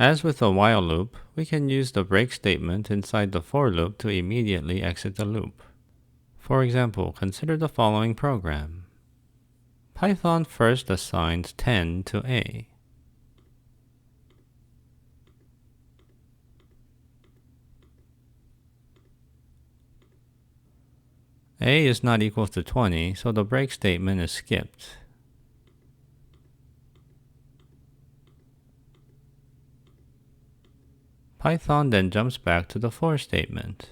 As with the while loop, we can use the break statement inside the for loop to immediately exit the loop. For example, consider the following program. Python first assigns 10 to A. A is not equal to 20, so the break statement is skipped. Python then jumps back to the for statement.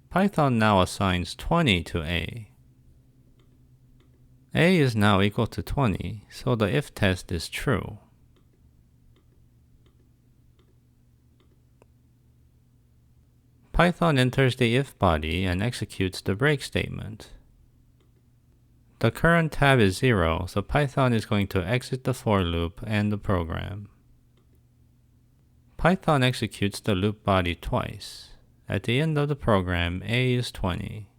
Python now assigns 20 to A. A is now equal to 20, so the if test is true. Python enters the if body and executes the break statement. The current tab is 0, so Python is going to exit the for loop and the program. Python executes the loop body twice. At the end of the program, A is 20.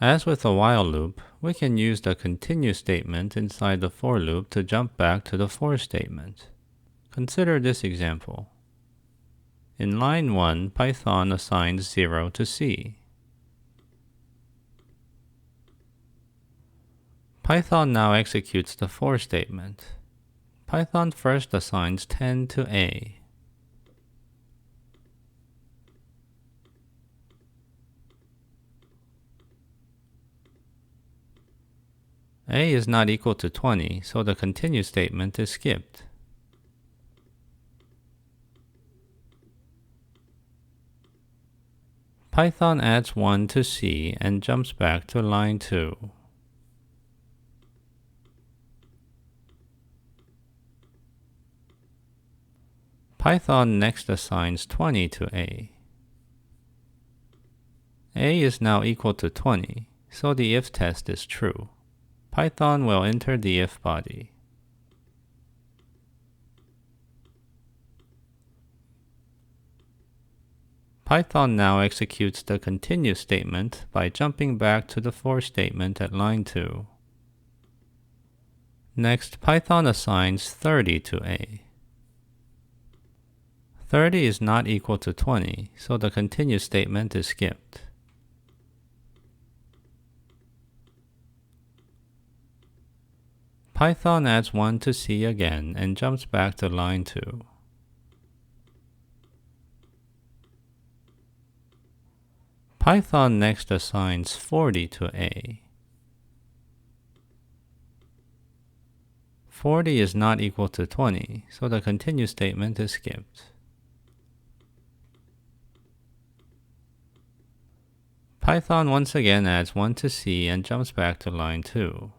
As with the while loop, we can use the continue statement inside the for loop to jump back to the for statement. Consider this example. In line 1, Python assigns 0 to C. Python now executes the for statement. Python first assigns 10 to A. A is not equal to 20, so the continue statement is skipped. Python adds 1 to C and jumps back to line 2. Python next assigns 20 to A. A is now equal to 20, so the if test is true. Python will enter the if body. Python now executes the continue statement by jumping back to the for statement at line 2. Next, Python assigns 30 to A. 30 is not equal to 20, so the continue statement is skipped. Python adds 1 to C again and jumps back to line 2. Python next assigns 40 to A. 40 is not equal to 20, so the continue statement is skipped. Python once again adds 1 to C and jumps back to line 2.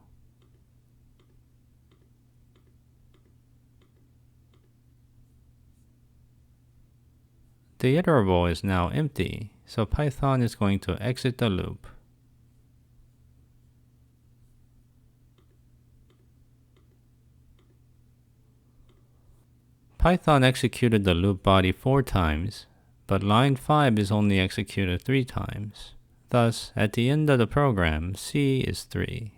The iterable is now empty, so Python is going to exit the loop. Python executed the loop body 4 times, but line 5 is only executed 3 times. Thus, at the end of the program, C is 3.